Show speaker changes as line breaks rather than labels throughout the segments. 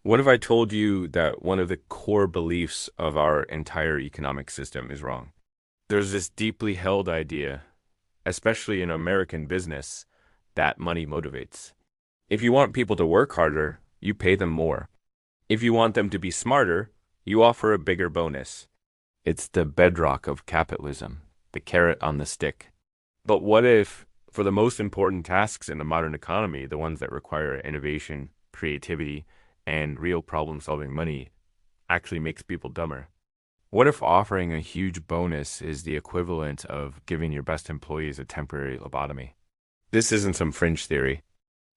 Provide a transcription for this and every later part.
What if I told you that one of the core beliefs of our entire economic system is wrong? There's this deeply held idea, especially in American business, that money motivates. If you want people to work harder, you pay them more. If you want them to be smarter, you offer a bigger bonus. It's the bedrock of capitalism, the carrot on the stick. But what if, for the most important tasks in the modern economy, the ones that require innovation, creativity, and real problem solving money, actually makes people dumber? What if offering a huge bonus is the equivalent of giving your best employees a temporary lobotomy? This isn't some fringe theory.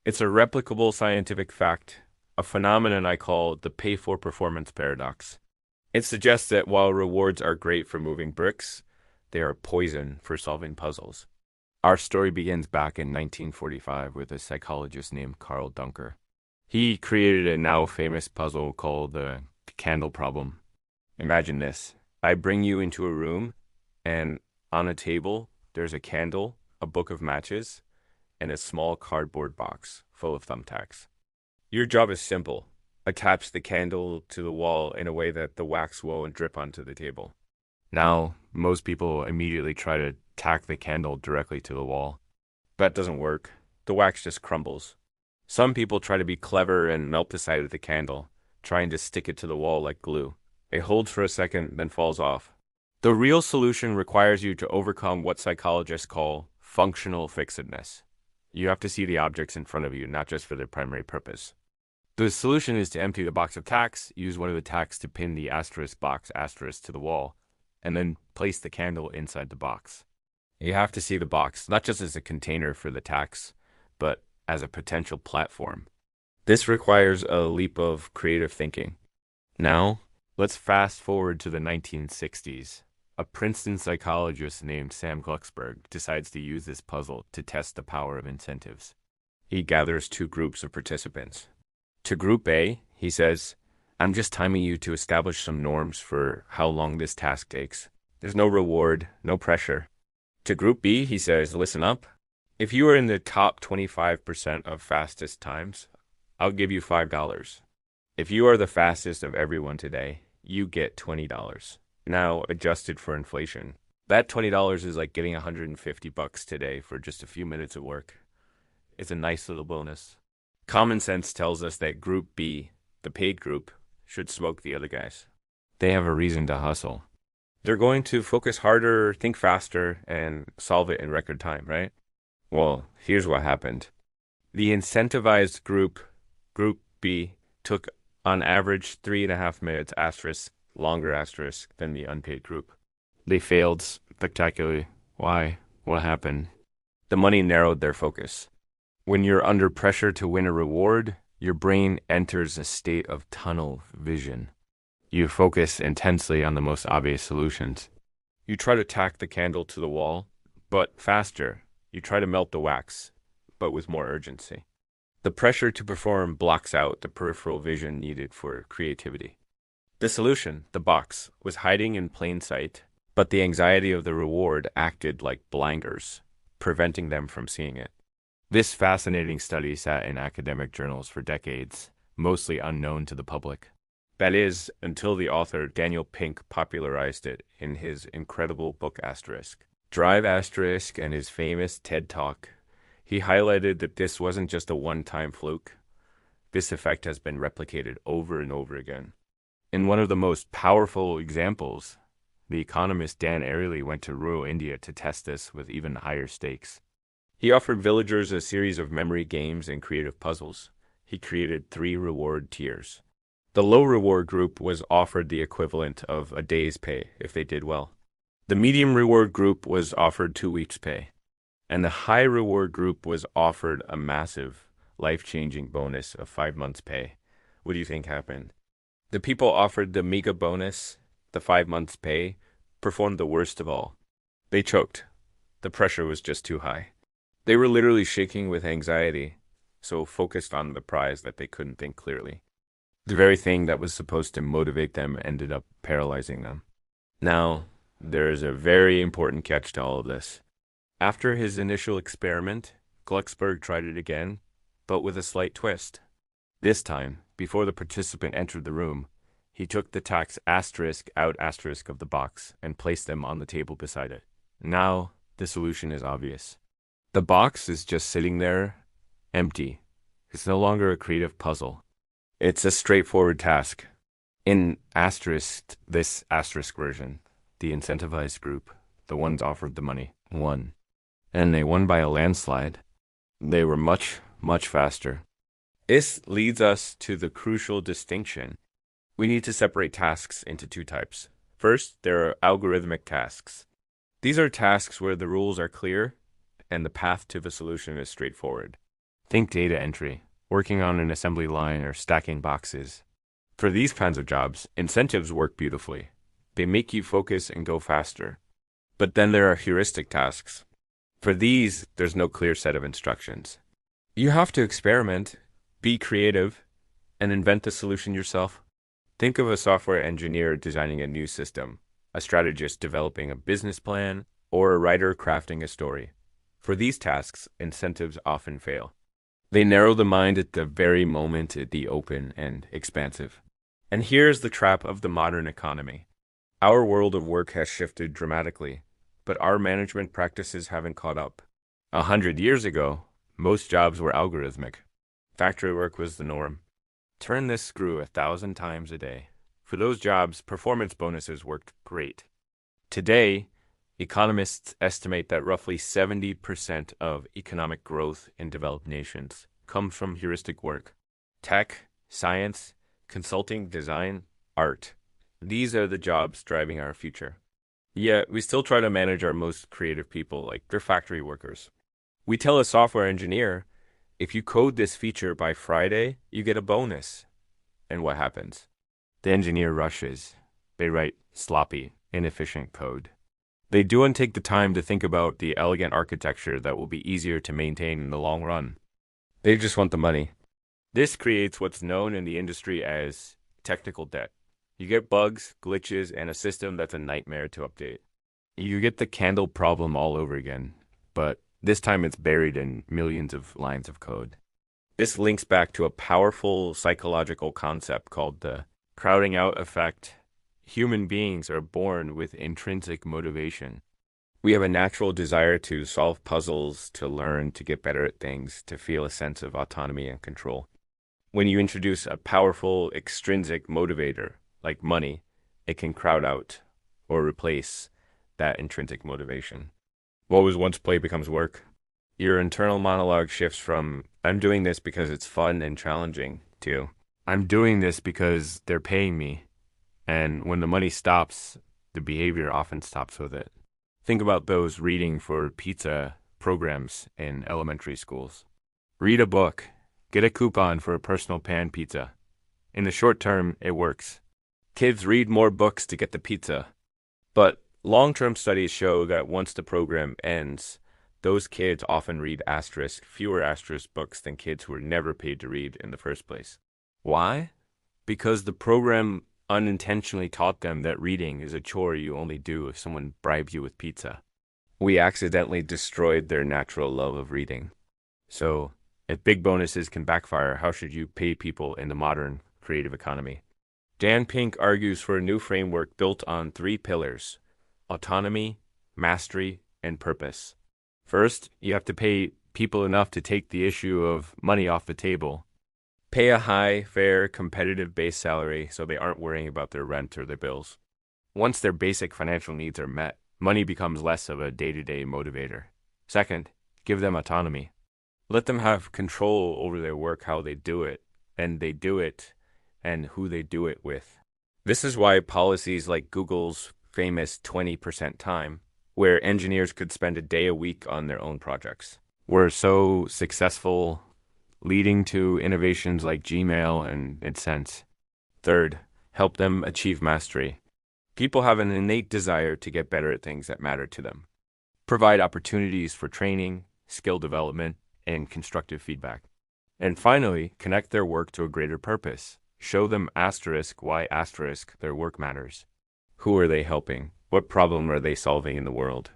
It's a replicable scientific fact, a phenomenon I call the pay for performance paradox. It suggests that while rewards are great for moving bricks, they are poison for solving puzzles. Our story begins back in 1945 with a psychologist named Carl Duncker. He created a now famous puzzle called the candle problem. Imagine this. I bring you into a room, and on a table, there's a candle, a book of matches, and a small cardboard box full of thumbtacks. Your job is simple. Attach the candle to the wall in a way that the wax won't drip onto the table. Now, most people immediately try to tack the candle directly to the wall. That doesn't work. The wax just crumbles. Some people try to be clever and melt the side of the candle, trying to stick it to the wall like glue. It holds for a second, then falls off. The real solution requires you to overcome what psychologists call functional fixedness. You have to see the objects in front of you, not just for their primary purpose. The solution is to empty the box of tacks, use one of the tacks to pin the asterisk box asterisk to the wall, and then place the candle inside the box. You have to see the box, not just as a container for the tacks, but as a potential platform. This requires a leap of creative thinking. Now, let's fast forward to the 1960s. A Princeton psychologist named Sam Glucksberg decides to use this puzzle to test the power of incentives. He gathers two groups of participants. To Group A, he says, I'm just timing you to establish some norms for how long this task takes. There's no reward, no pressure. To Group B, he says, listen up. If you are in the top 25% of fastest times, I'll give you $5. If you are the fastest of everyone today, you get $20. Now, adjusted for inflation, that $20 is like getting $150 today for just a few minutes of work. It's a nice little bonus. Common sense tells us that Group B, the paid group, should smoke the other guys. They have a reason to hustle. They're going to focus harder, think faster, and solve it in record time, right? Well, here's what happened. The incentivized group, Group B, took on average 3.5 minutes asterisk, longer asterisk than the unpaid group. They failed spectacularly. Why? What happened? The money narrowed their focus. When you're under pressure to win a reward, your brain enters a state of tunnel vision. You focus intensely on the most obvious solutions. You try to tack the candle to the wall, but faster. You try to melt the wax, but with more urgency. The pressure to perform blocks out the peripheral vision needed for creativity. The solution, the box, was hiding in plain sight, but the anxiety of the reward acted like blinders, preventing them from seeing it. This fascinating study sat in academic journals for decades, mostly unknown to the public. That is, until the author Daniel Pink popularized it in his incredible book Asterisk. Drive Asterisk and his famous TED Talk, he highlighted that this wasn't just a one-time fluke. This effect has been replicated over and over again. In one of the most powerful examples, the economist Dan Ariely went to rural India to test this with even higher stakes. He offered villagers a series of memory games and creative puzzles. He created 3 reward tiers. The low reward group was offered the equivalent of a day's pay if they did well. The medium reward group was offered 2 weeks' pay. And the high reward group was offered a massive, life-changing bonus of 5 months' pay. What do you think happened? The people offered the mega bonus, the 5 months' pay, performed the worst of all. They choked. The pressure was just too high. They were literally shaking with anxiety, so focused on the prize that they couldn't think clearly. The very thing that was supposed to motivate them ended up paralyzing them. Now, there is a very important catch to all of this. After his initial experiment, Glucksberg tried it again, but with a slight twist. This time, before the participant entered the room, he took the tax asterisk out asterisk of the box and placed them on the table beside it. Now, the solution is obvious. The box is just sitting there, empty. It's no longer a creative puzzle. It's a straightforward task. In this asterisk version, the incentivized group, the ones offered the money, won. And they won by a landslide. They were much, much faster. This leads us to the crucial distinction. We need to separate tasks into two types. First, there are algorithmic tasks. These are tasks where the rules are clear and the path to the solution is straightforward. Think data entry, working on an assembly line or stacking boxes. For these kinds of jobs, incentives work beautifully. They make you focus and go faster. But then there are heuristic tasks. For these, there's no clear set of instructions. You have to experiment, be creative, and invent the solution yourself. Think of a software engineer designing a new system, a strategist developing a business plan, or a writer crafting a story. For these tasks, incentives often fail. They narrow the mind at the very moment at the open and expansive. And here's the trap of the modern economy. Our world of work has shifted dramatically, but our management practices haven't caught up. 100 years ago, most jobs were algorithmic. Factory work was the norm. Turn this screw 1,000 times a day. For those jobs, performance bonuses worked great. Today, economists estimate that roughly 70% of economic growth in developed nations comes from heuristic work. Tech, science, consulting, design, art. These are the jobs driving our future. Yet, we still try to manage our most creative people like they're factory workers. We tell a software engineer, if you code this feature by Friday, you get a bonus. And what happens? The engineer rushes. They write sloppy, inefficient code. They don't take the time to think about the elegant architecture that will be easier to maintain in the long run. They just want the money. This creates what's known in the industry as technical debt. You get bugs, glitches, and a system that's a nightmare to update. You get the candle problem all over again, but this time it's buried in millions of lines of code. This links back to a powerful psychological concept called the crowding out effect. Human beings are born with intrinsic motivation. We have a natural desire to solve puzzles, to learn, to get better at things, to feel a sense of autonomy and control. When you introduce a powerful extrinsic motivator, like money, it can crowd out or replace that intrinsic motivation. What was once play becomes work. Your internal monologue shifts from, I'm doing this because it's fun and challenging, to, I'm doing this because they're paying me. And when the money stops, the behavior often stops with it. Think about those reading for pizza programs in elementary schools. Read a book. Get a coupon for a personal pan pizza. In the short term, it works. Kids read more books to get the pizza. But long-term studies show that once the program ends, those kids often read fewer asterisk books than kids who were never paid to read in the first place. Why? Because the program unintentionally taught them that reading is a chore you only do if someone bribes you with pizza. We accidentally destroyed their natural love of reading. So, if big bonuses can backfire, how should you pay people in the modern creative economy? Dan Pink argues for a new framework built on 3 pillars: autonomy, mastery, and purpose. First, you have to pay people enough to take the issue of money off the table. Pay a high, fair, competitive base salary so they aren't worrying about their rent or their bills. Once their basic financial needs are met, money becomes less of a day-to-day motivator. Second, give them autonomy. Let them have control over their work, how they do it, and who they do it with. This is why policies like Google's famous 20% time, where engineers could spend a day a week on their own projects, were so successful, leading to innovations like Gmail and AdSense. Third, help them achieve mastery. People have an innate desire to get better at things that matter to them. Provide opportunities for training, skill development, and constructive feedback. And finally, connect their work to a greater purpose. Show them why their work matters. Who are they helping? What problem are they solving in the world?